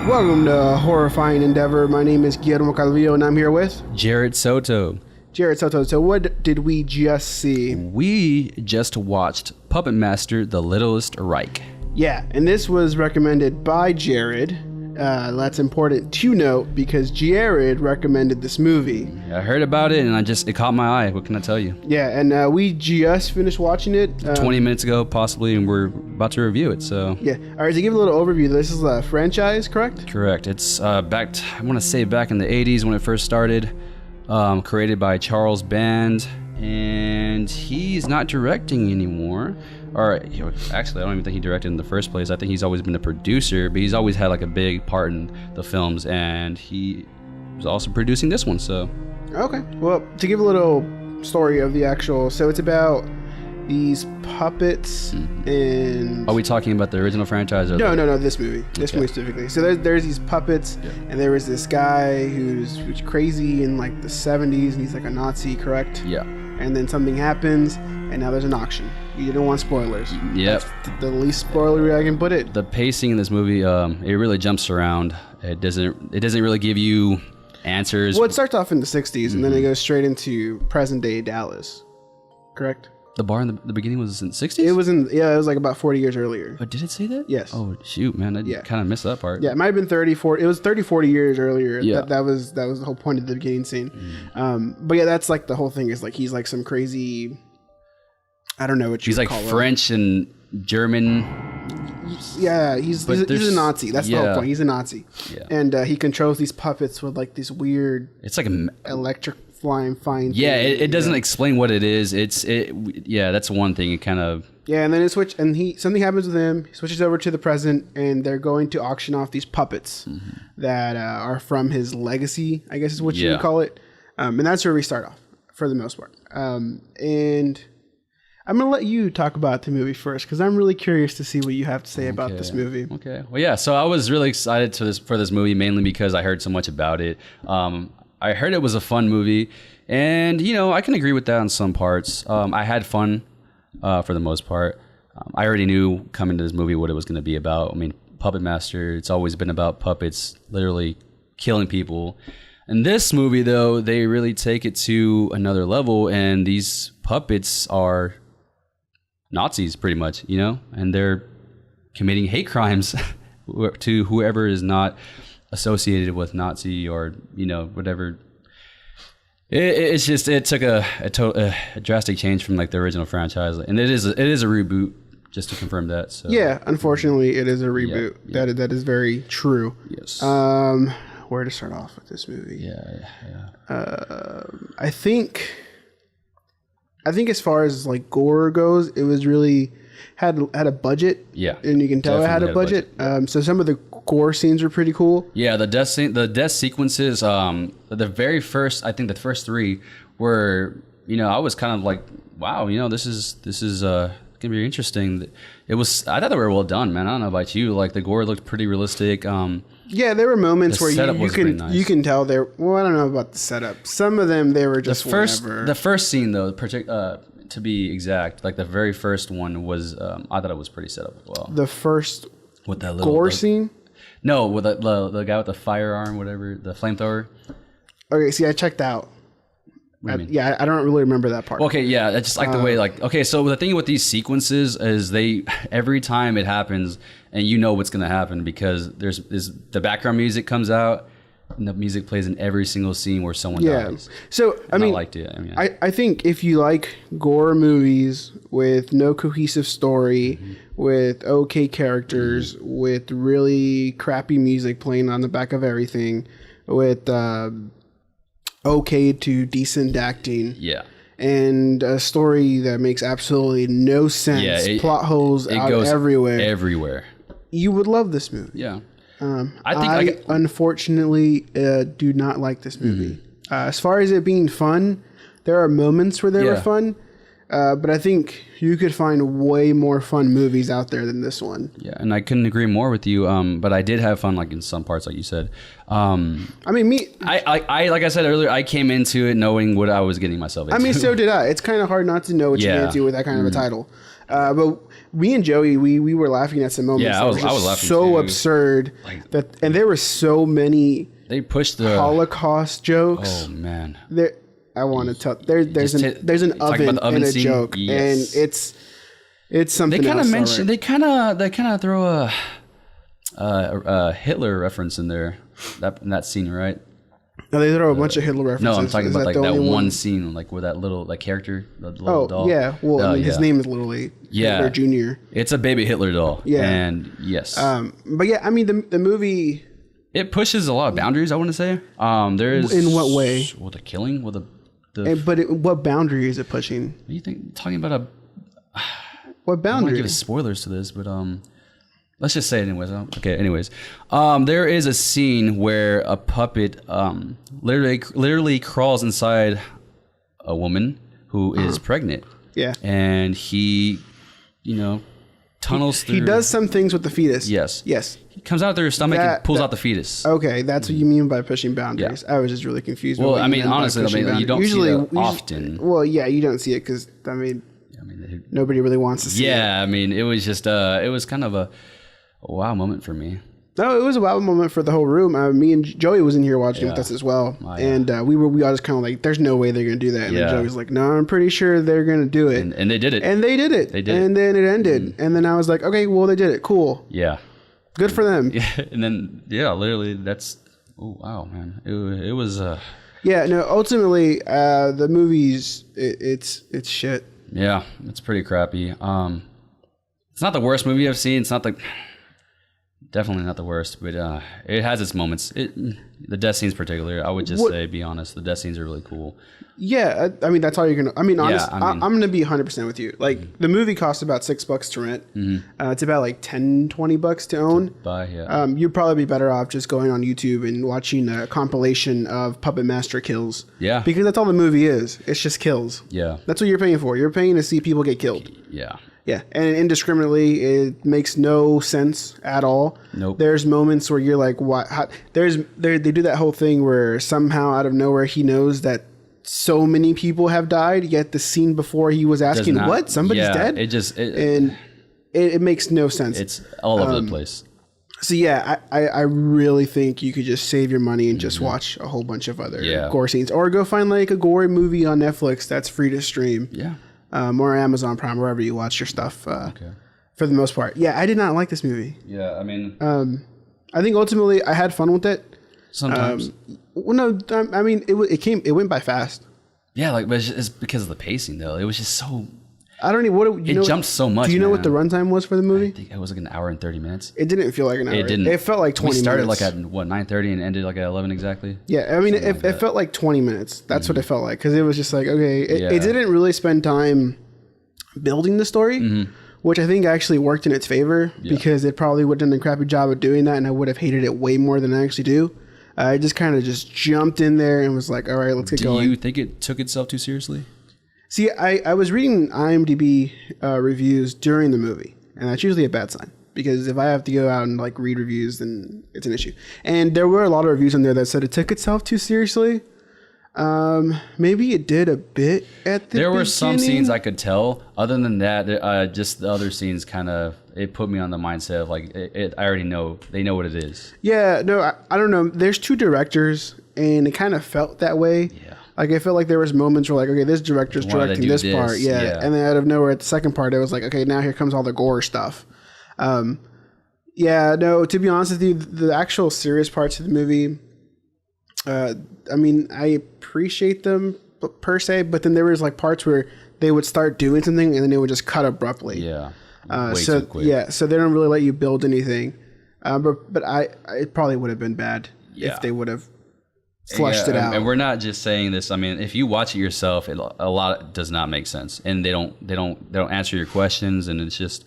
Welcome to Horrifying Endeavour. My name is Guillermo Calvillo, and I'm here with Jared Soto. Jared Soto. So what did we just see? We just watched Puppet Master: The Littlest Reich. Yeah, and this was recommended by Jared. That's important to note because Jared recommended this movie. I heard about it and it caught my eye. What can I tell you? Yeah, and we just finished watching it 20 minutes ago, possibly, and we're about to review it. So yeah. All right, to give a little overview, this is a franchise, correct? Correct. It's I want to say back in the 80s when it first started. Created by Charles Band, and he's not directing anymore. Or actually, I don't even think he directed in the first place. I think he's always been a producer, but he's always had like a big part in the films, and he was also producing this one. So okay, well, to give a little story of the actual, so it's about these puppets and... Are we talking about the original franchise? Or No, this movie. This movie specifically. So there's these puppets, and there was this guy who's crazy in like the 70s, and he's like a Nazi, correct? Yeah. And then something happens, and now there's an auction. You didn't want spoilers. Yep. That's the least spoilery I can put it. The pacing in this movie, it really jumps around. It doesn't really give you answers. Well, it starts off in the 60s, and then it goes straight into present day Dallas, correct? The bar in the beginning was in the 60s? It was it was like about 40 years earlier. But did it say that? Yes. Oh, shoot, man. I kind of missed that part. Yeah, it might have been 30, 40. It was 30, 40 years earlier. Yeah. That was the whole point of the beginning scene. But yeah, that's like the whole thing is like he's like some crazy... I don't know what you He's like call French and German. Yeah, he's a Nazi. That's the whole point. He's a Nazi. Yeah. And he controls these puppets with like this weird... It's like electric flying thing. Yeah, it doesn't explain what it is. Yeah, that's one thing. It kind of... Yeah, and then it switch, and something happens with him. He switches over to the present, and they're going to auction off these puppets that are from his legacy, I guess is what you would call it. And that's where we start off, for the most part. And I'm going to let you talk about the movie first, because I'm really curious to see what you have to say about this movie. Okay. Well, yeah, so I was really excited for this movie, mainly because I heard so much about it. I heard it was a fun movie, and, I can agree with that on some parts. I had fun. For the most part. I already knew coming to this movie what it was going to be about. I mean, Puppet Master, it's always been about puppets literally killing people. In this movie, though, they really take it to another level, and these puppets are Nazis, pretty much, and they're committing hate crimes to whoever is not associated with Nazi or, whatever. It took a drastic change from like the original franchise, and it is a reboot, just to confirm that. So yeah, unfortunately, it is a reboot. Yeah. That is very true. Yes. Where to start off with this movie? Yeah. I think as far as like gore goes, it was really had a budget. Yeah. And you can tell it had a budget. So some of the gore scenes were pretty cool. Yeah, the death sequences, the very first, I think the first three were, I was kind of like, wow, this is gonna be interesting. I thought they were well done, man. I don't know about you, like the gore looked pretty realistic. Yeah, there were moments where you can tell there. Well, I don't know about the setup. Some of them they were just the first scene though, to be exact, like the very first one was, I thought it was pretty set up as well. The first with that little gore scene. No, with the guy with the firearm, whatever, the flamethrower. Okay, see, I checked out. I don't really remember that part. Okay, yeah, I just like the way, like, okay, so the thing with these sequences is every time it happens, and you know what's going to happen because there's the background music comes out, and the music plays in every single scene where someone dies. So, I liked it. I think if you like gore movies with no cohesive story, with okay characters, with really crappy music playing on the back of everything, with okay to decent acting. Yeah. And a story that makes absolutely no sense. Plot holes out everywhere. Everywhere. You would love this movie. Yeah. I unfortunately do not like this movie. As far as it being fun, there are moments where they were fun, but I think you could find way more fun movies out there than this one. Yeah, and I couldn't agree more with you. But I did have fun, like in some parts, like you said. I mean, I like I said earlier, I came into it knowing what I was getting myself into. I mean, so did I. It's kind of hard not to know what you get into with that kind of a title. But me and Joey, we were laughing at some moments. Yeah, I was laughing so too. absurd and there were so many. They pushed the Holocaust jokes. Oh man, I want to tell. There's an oven in a joke, and it's something. They kind of mention. They kind of throw a Hitler reference in there. In that scene, right? No, they throw a bunch of Hitler references. No, I'm talking about like that one scene, like with that little character, the little doll. Yeah, well, his name is literally Hitler Jr. It's a baby Hitler doll. Yeah, and yes. But yeah, I mean the movie. It pushes a lot of boundaries. I want to say. There's in what way? Well, the killing, with what boundary is it pushing? What do you think? Talking about what boundary? I don't want to give spoilers to this, but let's just say it anyways. Okay, anyways. There is a scene where a puppet literally crawls inside a woman who is pregnant. Yeah. And he, tunnels through. He does some things with the fetus. Yes. Yes. He comes out through her stomach and pulls out the fetus. Okay, that's what you mean by pushing boundaries. Yeah. I was just really confused. Well, I mean, honestly, you don't see it often. Well, yeah, you don't see it because, nobody really wants to see it. Yeah, I mean, it was just, it was kind of a wow moment for me. No, it was a wow moment for the whole room. Me and Joey was in here watching with us as well. Oh, yeah. And we all just kind of like, there's no way they're going to do that. And then Joey was like, no, I'm pretty sure they're going to do it. And they did it. And they did it. And then it ended. And then I was like, okay, well, they did it. Cool. Yeah. Good for them. Yeah. And then, literally that's, oh, wow, man. It was... Yeah, no, ultimately, the movie's, it's shit. Yeah, it's pretty crappy. It's not the worst movie I've seen. It's not definitely not the worst, but it has its moments. The death scenes, particularly, I would just say, be honest, the death scenes are really cool. Yeah, I mean that's all you're gonna. I mean, honest, I'm gonna be 100% with you. Like the movie costs about $6 to rent. Mm-hmm. It's about like $10-$20 to own. You'd probably be better off just going on YouTube and watching a compilation of Puppet Master kills. Yeah, because that's all the movie is. It's just kills. Yeah, that's what you're paying for. You're paying to see people get killed. Yeah. Yeah, and indiscriminately, it makes no sense at all. Nope. There's moments where you're like, "What?" They do that whole thing where somehow out of nowhere he knows that so many people have died. Yet the scene before he was asking, "What? Somebody's dead?" It makes no sense. It's all over the place. So yeah, I really think you could just save your money and just watch a whole bunch of other gore scenes, or go find like a gory movie on Netflix that's free to stream. Yeah. Or Amazon Prime, wherever you watch your stuff, for the most part. Yeah, I did not like this movie. Yeah, I mean... I think ultimately I had fun with it. Sometimes. I mean, it went by fast. Yeah, but it's because of the pacing, though. It was just so... I don't even... It jumped so much, Do you know what the runtime was for the movie? I think it was like an hour and 30 minutes. It didn't feel like an hour. It didn't. It felt like 20 minutes. We started like at, 9:30 and ended like at 11 exactly? Yeah, I mean, it felt like 20 minutes. That's what it felt like. Because it was just like, okay... It didn't really spend time building the story, which I think actually worked in its favor, because it probably would have done a crappy job of doing that, and I would have hated it way more than I actually do. I just kind of just jumped in there and was like, all right, let's get going. Do you think it took itself too seriously? See, I was reading IMDb reviews during the movie, and that's usually a bad sign, because if I have to go out and like read reviews, then it's an issue. And there were a lot of reviews on there that said it took itself too seriously. Maybe it did a bit at the beginning. There were some scenes I could tell. Other than that, just the other scenes kind of, it put me on the mindset of like, I already know, they know what it is. Yeah, no, I don't know. There's two directors, and it kind of felt that way. Yeah. Like, I felt like there was moments where like, okay, this director's directing this part. Yeah. And then out of nowhere at the second part, it was like, okay, now here comes all the gore stuff. Yeah, no, to be honest with you, the actual serious parts of the movie, I mean, I appreciate them per se, but then there was like parts where they would start doing something and then they would just cut abruptly. Yeah. Way too quick. Yeah, so they don't really let you build anything. But it probably would have been bad if they would have flushed it out. And we're not just saying this. I mean, if you watch it yourself, a lot does not make sense, and they don't answer your questions, and it's just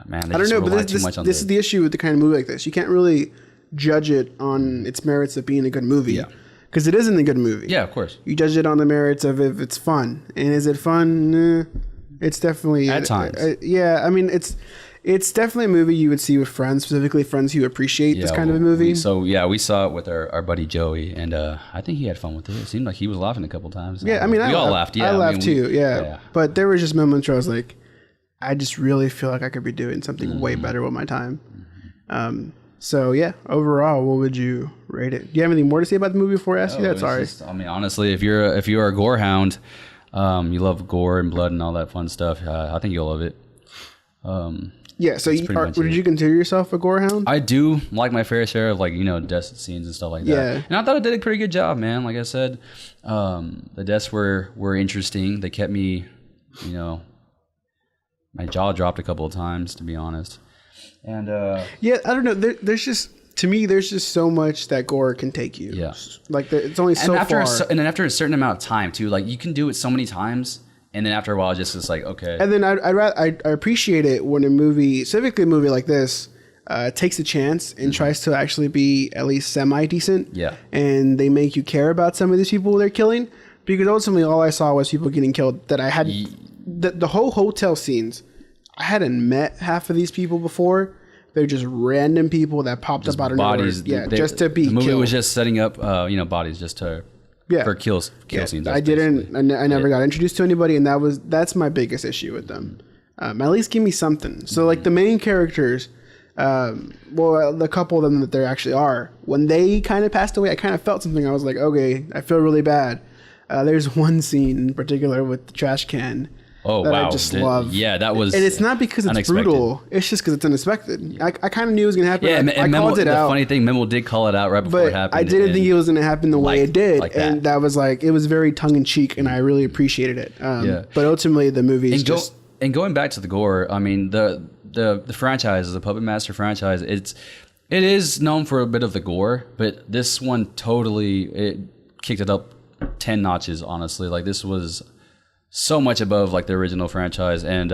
man. I don't know, but this is the issue with the kind of movie like this. You can't really judge it on its merits of being a good movie. Yeah. Because it isn't a good movie. Yeah, of course. You judge it on the merits of if it's fun. And is it fun? It's definitely... At times. Yeah, I mean, it's definitely a movie you would see with friends, specifically friends who appreciate this kind of a movie. We saw it with our buddy Joey, and I think he had fun with it. It seemed like he was laughing a couple times. Yeah, I mean, we all laughed. Yeah, I laughed too, yeah. But there were just moments where I was like... I just really feel like I could be doing something way better with my time. So yeah, overall, what would you rate it? Do you have anything more to say about the movie before I ask you that? Sorry. I mean, honestly, if you're a gore hound, you love gore and blood and all that fun stuff, I think you'll love it. Yeah, so would you consider yourself a gore hound? I do like my fair share of death scenes and stuff like that. Yeah. And I thought it did a pretty good job, man. Like I said, the deaths were interesting. They kept me, my jaw dropped a couple of times, to be honest. And yeah, I don't know. There's just so much that gore can take you. Yeah. Like it's only so far. And then after a certain amount of time too, like you can do it so many times. And then after a while, it's like, okay. And then I appreciate it when a movie, specifically a movie like this, takes a chance and tries to actually be at least semi-decent. Yeah. And they make you care about some of these people they're killing. Because ultimately, all I saw was people getting killed that I had... The whole hotel scenes, I hadn't met half of these people before. They're just random people that popped up out of nowhere. Yeah, just to be killed. The movie was just setting up, bodies just to... Yeah. For kill scenes. I never got introduced to anybody, and that's my biggest issue with them. At least give me something. So like the main characters, the couple of them that there actually are, when they kind of passed away, I kind of felt something. I was like, okay, I feel really bad. There's one scene in particular with the trash can. Oh, that wow. I just love. Yeah, that was... And it's not because it's unexpected. Brutal. It's just because it's unexpected. I kind of knew it was going to happen. Yeah, I called it out. The funny thing, Memo did call it out right before it happened. I didn't think it was going to happen the way it did. And that was like... It was very tongue-in-cheek, and I really appreciated it. But ultimately, the movie is just... And going back to the gore, I mean, the franchise, the Puppet Master franchise, it is known for a bit of the gore, but this one it kicked it up 10 notches, honestly. Like, this was... so much above like the original franchise, and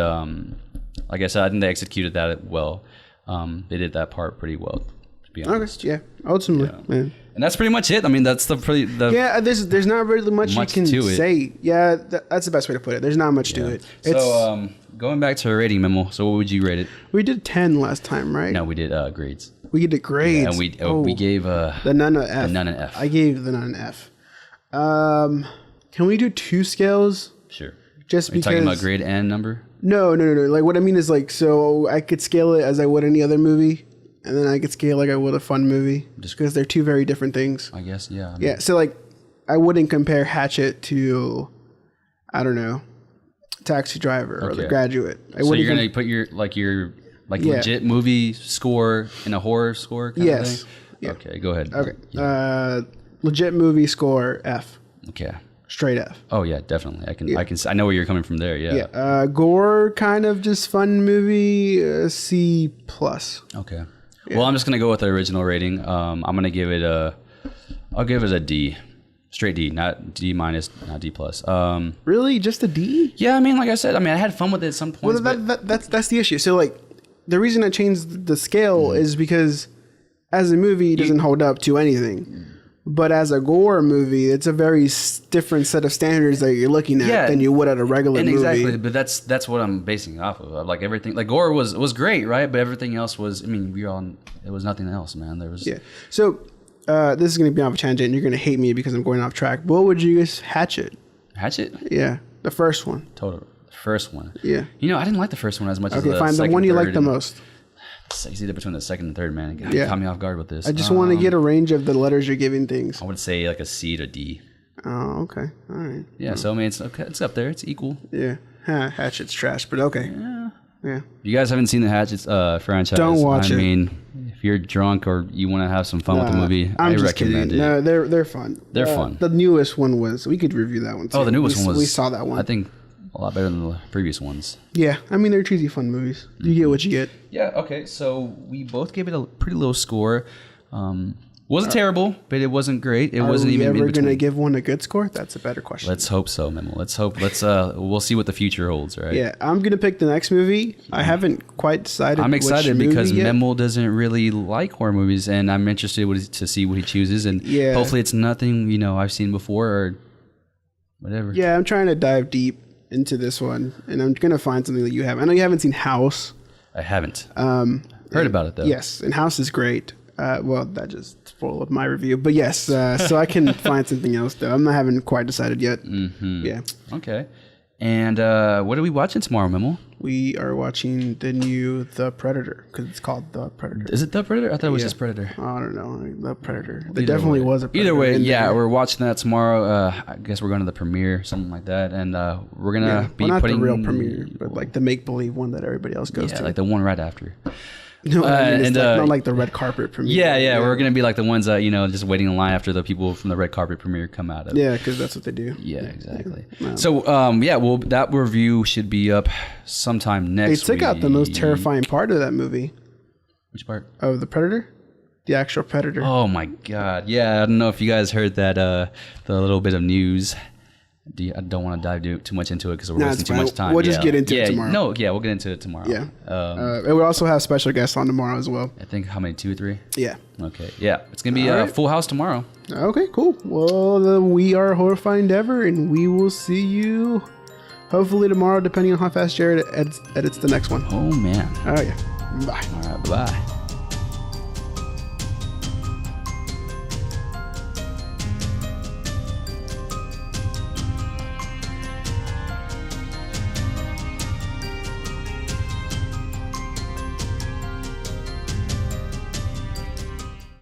like I said, I think they executed that well. They did that part pretty well, to be honest. Okay, yeah, ultimately, yeah. And that's pretty much it. I mean, that's there's not really much you can say. Yeah, that's the best way to put it. There's not much to it. So going back to a rating, Memo. So what would you rate it? We did 10 last time, right? No, we did grades. We did grades. Yeah, and we gave the Nun an F. The Nun an F. I gave the Nun an F. Can we do 2 scales? Sure. Just Are you talking about grade and number? No. Like what I mean is like, so I could scale it as I would any other movie, and then I could scale like I would a fun movie, just because they're 2 very different things. I guess, yeah. I mean, yeah. So like, I wouldn't compare Hatchet to, I don't know, Taxi Driver or The Graduate. So you're gonna put your legit movie score in a horror score kind of thing? Yeah. Okay, go ahead. Okay. Yeah. Legit movie score F. Okay. Straight F. Oh yeah, definitely. I know where you're coming from there. Yeah. Yeah. Gore, kind of just fun movie. C+. Okay. Yeah. Well, I'm just gonna go with the original rating. I'm gonna give it I'll give it a D. Straight D, not D minus, not D plus. Really, just a D? Yeah. I mean, like I said, I had fun with it at some points. Well, that's the issue. So like, the reason I changed the scale is because as a movie, it doesn't hold up to anything. But as a gore movie, it's a very different set of standards that you're looking at than you would at a regular movie. Exactly, but that's what I'm basing it off of. Like everything, like gore was great, right? But everything else was, it was nothing else, man. There was So this is going to be off a tangent, and you're going to hate me because I'm going off track. What would you guys Hatchet? Hatchet? Yeah, the first one. Total. The first one. Yeah. I didn't like the first one as much as the second. Okay, fine. The one you like the most. It's either between the second and third, man. It caught me off guard with this. I just want to get a range of the letters you're giving things. I would say like a C to D. Oh, okay. All right. Yeah, so it's okay. It's up there. It's equal. Yeah. Hatchet's trash, but okay. Yeah. You guys haven't seen the Hatchet franchise. Don't watch it. I mean, if you're drunk or you want to have some fun with the movie, I recommend it. No, they're fun. They're fun. The newest one we could review that one too. Oh, the newest one was... We saw that one. I think a lot better than the previous ones. Yeah, they're cheesy fun movies. You get what you get. Yeah, okay, so we both gave it a pretty low score. Wasn't terrible, but it wasn't great. It wasn't even in between. Are we ever going to give one a good score? That's a better question. Let's hope so, Memo. Let's hope. We'll see what the future holds, right? Yeah, I'm going to pick the next movie. I haven't quite decided I'm excited because yet. Memo doesn't really like horror movies, and I'm interested to see what he chooses, and hopefully it's nothing, I've seen before or whatever. Yeah, I'm trying to dive deep into this one, and I'm going to find something that you have. I know you haven't seen House. I haven't. Heard about it, though. Yes, and House is great. Well, that just spoiled my review. But yes, so I can find something else, though. I haven't quite decided yet. Mm-hmm. Yeah. Okay. And what are we watching tomorrow, Memo? We are watching the new The Predator because it's called The Predator. Is it The Predator? I thought it was just Predator. I don't know. The Predator. There definitely was a Predator. Either way, yeah, we're watching that tomorrow. I guess we're going to the premiere, something like that. And we're going to be putting... not the real premiere, but like the make-believe one that everybody else goes to. Yeah, like the one right after. No, I mean, it's not like the red carpet premiere. Yeah, we're gonna be like the ones that just waiting in line after the people from the red carpet premiere come out of. Yeah, because that's what they do. Yeah, exactly. Yeah. So, well, that review should be up sometime next week. They took out the most terrifying part of that movie. Which part? Of the Predator, the actual Predator. Oh my God! Yeah, I don't know if you guys heard that the little bit of news. I don't want to dive too much into it because we're wasting too much time. We'll just get into it tomorrow. No, we'll get into it tomorrow. Yeah. And we'll also have special guests on tomorrow as well. I think how many? 2 or 3? Yeah. Okay. Yeah. It's going to be a full house tomorrow. Okay, cool. Well, we are Horrifying Endeavour, and we will see you hopefully tomorrow, depending on how fast Jared edits the next one. Oh, man. Oh, yeah. Bye. All right. Bye-bye.